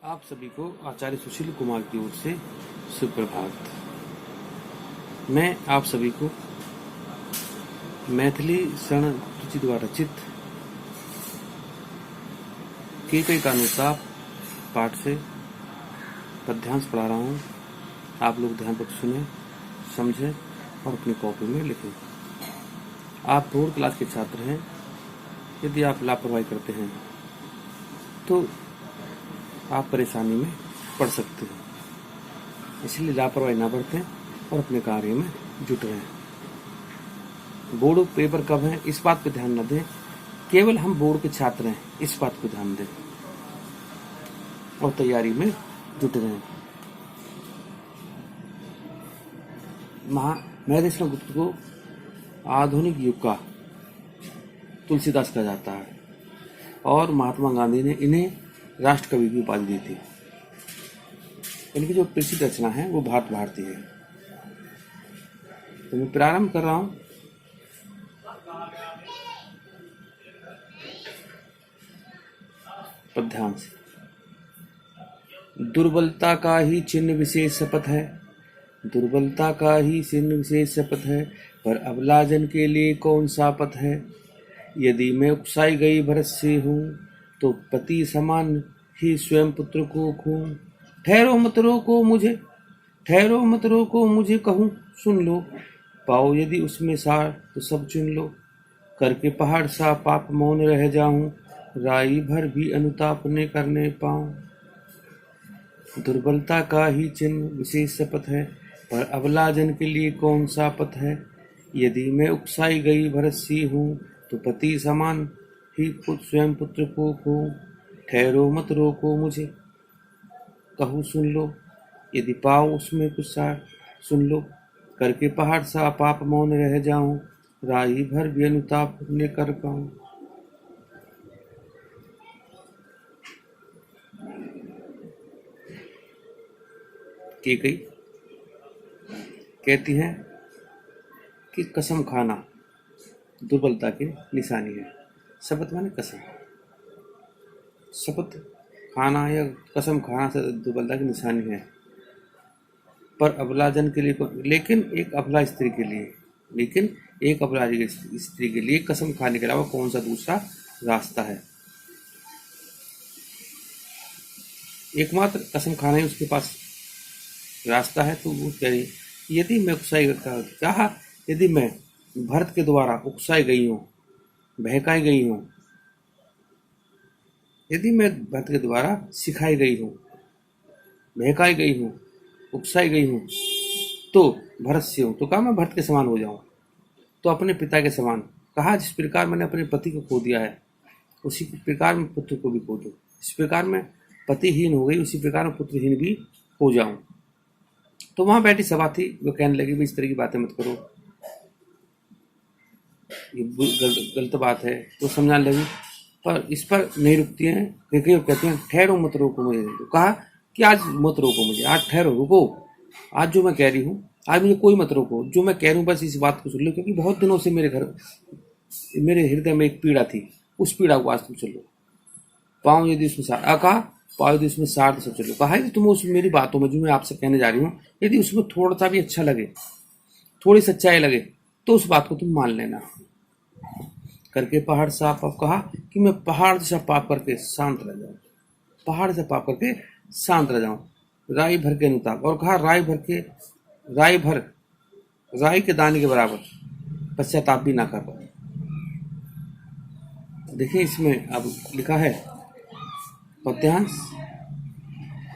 आप सभी को आचार्य सुशील कुमार की ओर से सुप्रभात। मैं आप सभी को मैथिली शरण रुचि द्वारा रचित केकई का अनुताप पाठ से पद्यांश पढ़ा रहा हूँ। आप लोग ध्यानपूर्वक सुने, समझें और अपनी कॉपी में लिखें। आप बोर्ड क्लास के छात्र हैं। यदि आप लापरवाही करते हैं तो आप परेशानी में पड़ सकते हैं, इसलिए लापरवाही ना बरतें और अपने कार्य में जुट रहें। बोर्ड पेपर कब है इस बात पर ध्यान न दें, केवल हम बोर्ड के छात्र हैं इस बात पर ध्यान दें और तैयारी में जुटे रहें। महर्षि चंद्रगुप्त को आधुनिक युग का तुलसीदास कहा जाता है और महात्मा गांधी ने इन्हें राष्ट्र कवि की उपाधि दी थी। इनकी जो प्रसिद्ध रचना है वो भारत भारती है। तो मैं प्रारंभ कर रहा हूं। पद्यांश। दुर्बलता का ही चिन्ह विशेष शपथ है, दुर्बलता का ही चिन्ह विशेष शपथ है, पर अबलाजन के लिए कौन सा पथ है। यदि मैं उकसाई गई भरत से हूँ तो पति समान ही स्वयं पुत्र को खूं। ठहरो मत रोको मुझे, ठहरो मत रोको मुझे, कहूँ सुन लो। पाओ यदि उसमें सार तो सब चुन लो। करके पहाड़ सा पाप मौन रह जाऊं, राई भर भी अनुताप ने करने पाऊं। दुर्बलता का ही चिन्ह विशेष शपथ है, पर अबलाजन के लिए कौन सा पथ है। यदि मैं उकसाई गई भरत सी हूँ तो पति समान ही स्वयं पुत्र को खूं। ठहरो मत रोको मुझे, कहूँ सुन लो। यदि पाओ उसमें कुछ सार सुन लो। करके पहाड़ सा पाप मौन रह जाऊं, राही भर भी अनुताप ने कर पाऊं। केकई कहती हैं कि कसम खाना दुर्बलता की निशानी है। शपथ माने कसम, शपथ खाना या कसम खाना से दुर्बलता की निशानी है। पर अबलाजन के लिए, लेकिन एक अबला स्त्री के लिए, लेकिन एक अबला स्त्री के लिए कसम खाने के अलावा कौन सा दूसरा रास्ता है। एकमात्र कसम खाना ही उसके पास रास्ता है। तो वो कह रही, यदि मैं उकसाई कहा, यदि मैं भरत के द्वारा उकसाई गई हूँ, बहकाई गई हूँ, यदि मैं भरत के द्वारा सिखाई गई हूँ, बहकाई गई हूँ, उकसाई गई हूँ, तो भरत से हूँ, तो कहा मैं भरत के समान हो जाऊं, तो अपने पिता के समान। कहा जिस प्रकार मैंने अपने पति को खो दिया है उसी प्रकार मैं पुत्र को भी खो दूं। इस प्रकार मैं पतिहीन हो गई, उसी प्रकार मैं पुत्रहीन भी हो जाऊं। तो वहां बैठी सभा थी, वो कहने लगी भी इस तरह की बातें मत करो, ये गलत बात है। तो समझाने लगी, पर इस पर नहीं रुकती हैं। कहती हैं ठहरो मत रोको मुझे। तो कहा कि आज मत रोको मुझे, आज ठहरो, रुको। आज जो मैं कह रही हूँ, आज मुझे कोई मत रोको, जो मैं कह रही हूँ बस इस बात को सुन लो, क्योंकि बहुत दिनों से मेरे हृदय में एक पीड़ा थी, उस पीड़ा को आज तुम सुन लो। पाओ यदि उसमें सार, कहा पाओ यदि उसमें सार तो सब चलो। कहा कि तुम उस मेरी बातों में जो मैं आपसे कहने जा रही हूँ, यदि उसमें थोड़ा सा भी अच्छा लगे, थोड़ी सच्चाई लगे, तो उस बात को तुम मान लेना। करके पहाड़ सा पाप, कहा कि मैं पहाड़ जैसा पाप करके शांत रह जाऊं, पहाड़ से पाप करके शांत रह जाऊं, राई भर के अनुताप। और कहा राई के दाने के बराबर पश्चाताप भी ना कर पाए। देखिए इसमें अब लिखा है पद्यांश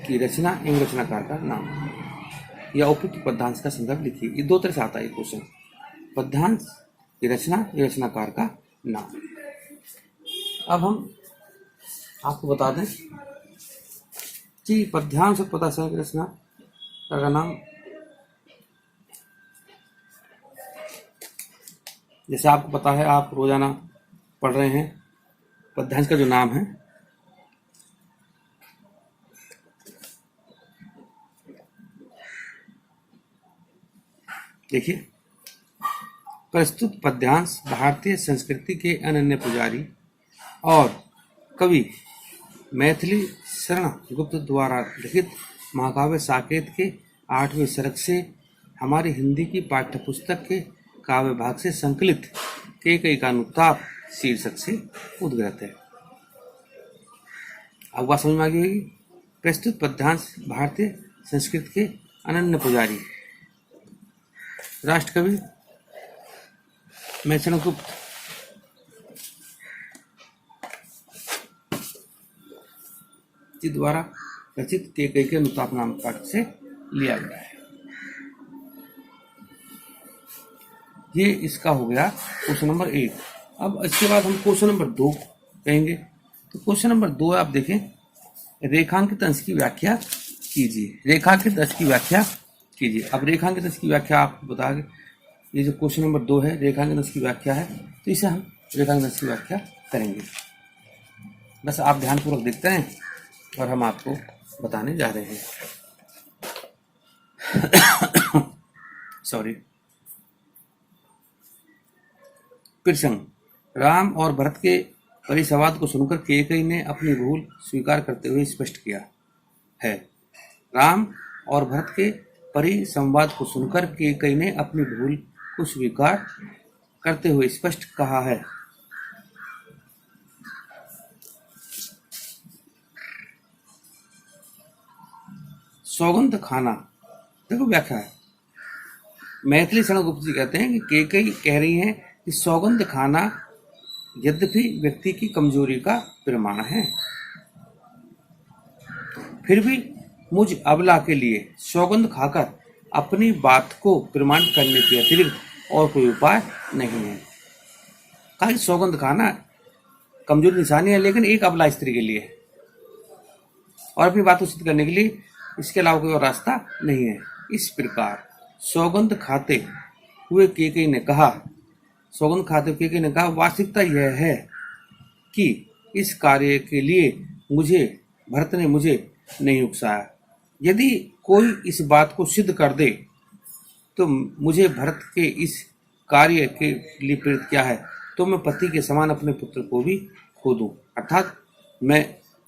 की रचना एवं रचनाकार का नाम या उपयुक्त पद्यांश का संदर्भ लिखिए। ये दो तरह से आता है क्वेश्चन, पद्यांश की रचना या रचनाकार का नाम। अब हम आपको बता दें कि पद्यांश और पद्यांश की रचना का नाम, जैसे आपको पता है, आप रोजाना पढ़ रहे हैं, पद्यांश का जो नाम है देखिए, प्रस्तुत पद्यांश भारतीय संस्कृति के अनन्य पुजारी और कवि मैथिली शरण गुप्त द्वारा लिखित महाकाव्य साकेत के 8वें सर्ग से हमारी हिंदी की पाठ्यपुस्तक के काव्य भाग से संकलित केकई का अनुताप शीर्षक से उद्गत है। अब बात समझ में आ गई होगी। प्रस्तुत पद्यांश भारतीय संस्कृत के अनन्य पुजारी राष्ट्रकवि मैथिली गुप्त जी द्वारा रचित केकई के अनुताप नामक पाठ से लिया गया है। ये इसका हो गया क्वेश्चन नंबर 1। अब इसके बाद हम क्वेश्चन नंबर 2 कहेंगे। तो क्वेश्चन नंबर 2 आप देखें, रेखांकित अंश की व्याख्या कीजिए। रेखांकित अंश की व्याख्या कीजिए। अब रेखांकित अंश की व्याख्या आपको बता दें, ये जो क्वेश्चन नंबर 2 है रेखांकित अंश की व्याख्या है, तो इसे हम रेखांकित अंश की व्याख्या करेंगे। बस आप ध्यानपूर्वक देखते हैं और हम आपको बताने जा रहे हैं। सॉरी। प्रसंग, राम और भरत के परिसंवाद को सुनकर केकई ने अपनी भूल स्वीकार करते हुए स्पष्ट किया है। राम और भरत के परिसंवाद को सुनकर केकई ने अपनी भूल को स्वीकार करते हुए स्पष्ट कहा है। सौगंध खाना, देखो व्याख्या है। मैथिली शरण गुप्त जी कहते हैं कि केकई कह रही हैं कि सौगंध खाना यद्यपि व्यक्ति की कमजोरी का प्रमाण है, फिर भी मुझ अबला के लिए सौगंध खाकर अपनी बात को प्रमाणित करने के अतिरिक्त और कोई उपाय नहीं है। कहा कि सौगंध खाना कमजोरी निशानी है, लेकिन एक अबला स्त्री के लिए और अपनी बात को सिद्ध करने के लिए इसके अलावा कोई और रास्ता नहीं है। इस प्रकार सौगंध खाते हुए केकई ने कहा, वास्तविकता यह है कि इस कार्य के लिए भरत ने मुझे नहीं उकसाया। यदि कोई इस बात को सिद्ध कर दे तो मुझे भरत के इस कार्य के लिए प्रेरित किया है, तो मैं पति के समान अपने पुत्र को भी खो दूं, अर्थात मैं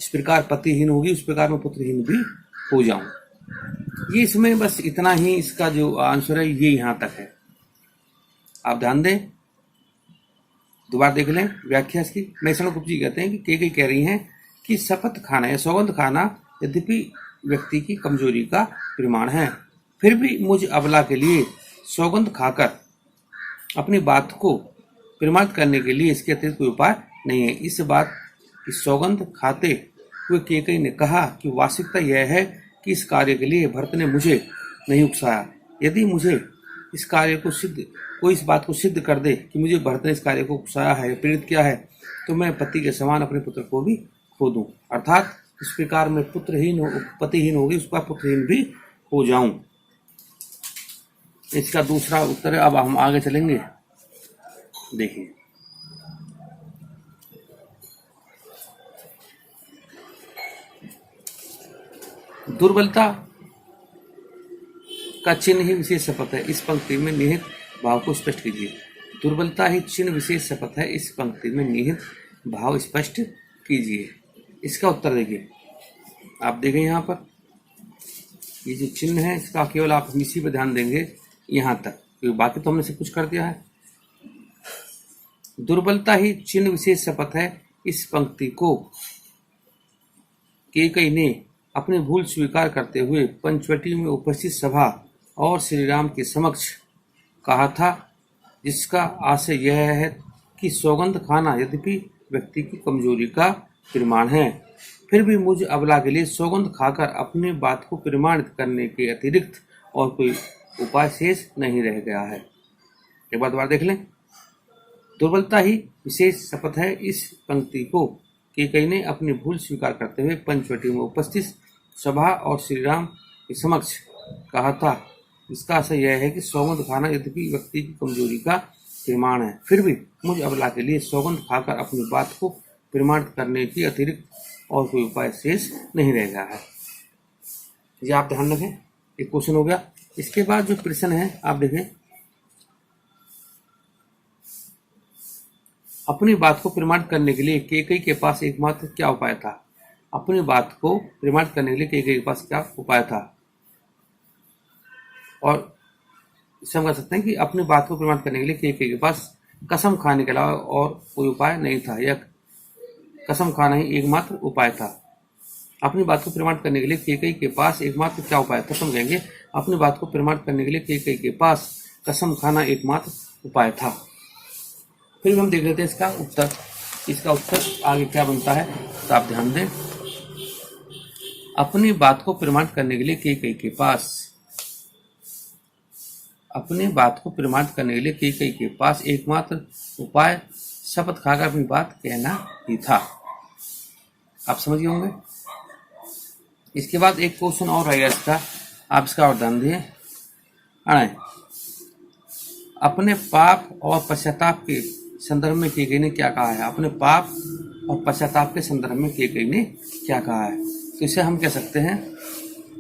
इस प्रकार पतिहीन होगी उस प्रकार मैं पुत्रहीन भी हो जाऊं। ये इसमें बस इतना ही, इसका जो आंसर है ये यहाँ तक है। आप ध्यान दें, दोबारा देख लें व्याख्या इसकी। मैथिली गुप्त जी कहते हैं कि केकई कह रही हैं कि शपथ खाना या सौगंध खाना यद्यपि व्यक्ति की कमजोरी का प्रमाण है, फिर भी मुझ अबला के लिए सौगंध खाकर अपनी बात को प्रमाणित करने के लिए इसके अतिरिक्त कोई उपाय नहीं है। इस सौगंध खाते हुए केकई ने कहा कि वास्तविकता यह है कि इस कार्य के लिए भरत ने मुझे नहीं उकसाया। यदि मुझे इस कार्य को कोई इस बात को सिद्ध कर दे कि मुझे भरत ने इस कार्य को उकसाया है, प्रेरित किया है, तो मैं पति के समान अपने पुत्र को भी खो दूं, अर्थात इस प्रकार मैं पतिहीन होगी उस पर पुत्रहीन भी हो जाऊं। इसका दूसरा उत्तर है। अब हम आगे चलेंगे। देखिए, दुर्बलता का चिन्ह ही विशेष शपथ है, इस पंक्ति में निहित भाव को स्पष्ट कीजिए। दुर्बलता ही चिन्ह विशेष शपथ है, इस पंक्ति में निहित भाव स्पष्ट कीजिए। इसका उत्तर देखिए, आप देखें यहाँ पर ये जो चिन्ह है इसका केवल आप इसी पर ध्यान देंगे यहाँ तक, क्योंकि बाकी तो हमने सब कुछ कर दिया है। दुर्बलता ही चिन्ह विशेष शपथ है, इस पंक्ति को केकई ने अपनी भूल स्वीकार करते हुए पंचवटी में उपस्थित सभा और श्री राम के समक्ष कहा था, जिसका आशय यह है कि सौगंध खाना यद्यपि व्यक्ति की कमजोरी का प्रमाण है, फिर भी मुझ अबला के लिए सौगंध खाकर अपनी बात को प्रमाणित करने के अतिरिक्त और कोई उपाय शेष नहीं रह गया है। एक बार दोबारा देख लें। दुर्बलता ही विशेष शपथ है, इस पंक्ति को केकई ने अपनी भूल स्वीकार करते हुए पंचवटी में उपस्थित सभा और श्री राम के समक्ष कहा था। इसका आशय यह है कि सौगंध खाना यद्यपि व्यक्ति की कमजोरी का प्रमाण है, फिर भी मुझ अबला के लिए सौगंध खाकर अपनी बात को प्रमाणित करने के अतिरिक्त और कोई उपाय शेष नहीं रह गया है। ये आप ध्यान रखें, एक क्वेश्चन हो गया। इसके बाद जो प्रश्न है आप देखें, अपनी बात को प्रमाणित करने के लिए केकई के पास एकमात्र क्या उपाय था? अपनी बात को प्रमाणित करने के लिए केकई के पास क्या उपाय था। और इससे हम कह सकते हैं कि अपनी बात को प्रमाणित करने के लिए केकई के पास कसम खाने के अलावा और कोई उपाय नहीं था, या कसम खाना ही एकमात्र उपाय था। अपनी बात को प्रमाणित करने के लिए केकई के पास एकमात्र क्या उपाय था, समझेंगे। अपनी बात को प्रमाणित करने के लिए केकई के पास कसम खाना एकमात्र उपाय था। फिर हम देख लेते हैं इसका उत्तर। इसका उत्तर आगे क्या बनता है, तो आप ध्यान दें। अपनी बात को प्रमाणित करने के लिए केकई के पास, अपनी बात को प्रमाणित करने के लिए केकई के पास एकमात्र उपाय शपथ खाकर अपनी बात कहना ही था। आप समझ गए होंगे। इसके बाद एक क्वेश्चन और रहेगा इसका, आप इसका और ध्यान दिए। अपने पाप और पश्चाताप के संदर्भ में केकई ने क्या कहा है। अपने पाप और पश्चाताप के संदर्भ में केकई ने क्या कहा है, तो इसे हम कह सकते हैं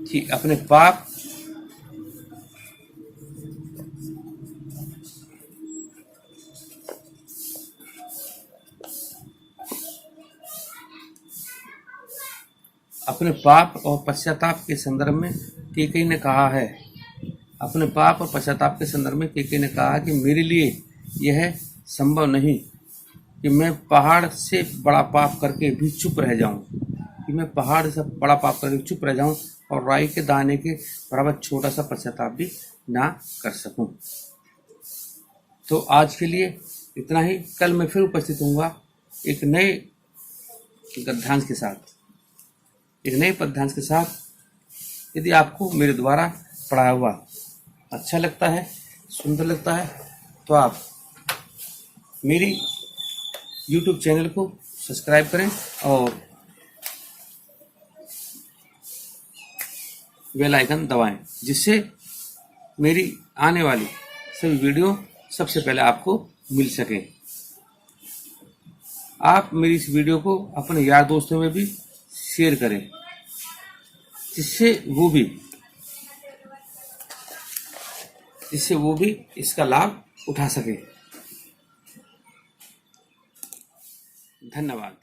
कि अपने पाप और पश्चाताप के संदर्भ में केकई ने कहा है। अपने पाप और पश्चाताप के संदर्भ में केकई ने कहा कि मेरे लिए यह संभव नहीं कि मैं पहाड़ से बड़ा पाप करके भी चुप रह जाऊं, कि मैं पहाड़ से बड़ा पाप करके चुप रह जाऊं और राई के दाने के बराबर छोटा सा पश्चाताप भी ना कर सकूं। तो आज के लिए इतना ही। कल मैं फिर उपस्थित होऊंगा एक नए गद्यांश के साथ, एक नए पद्यांश के साथ। यदि आपको मेरे द्वारा पढ़ाया हुआ अच्छा लगता है, सुंदर लगता है, तो आप मेरी YouTube चैनल को सब्सक्राइब करें और बेल आइकन दबाएं, जिससे मेरी आने वाली सभी वीडियो सबसे पहले आपको मिल सके। आप मेरी इस वीडियो को अपने यार दोस्तों में भी शेयर करें, जिससे वो भी इसका लाभ उठा सके। धन्यवाद।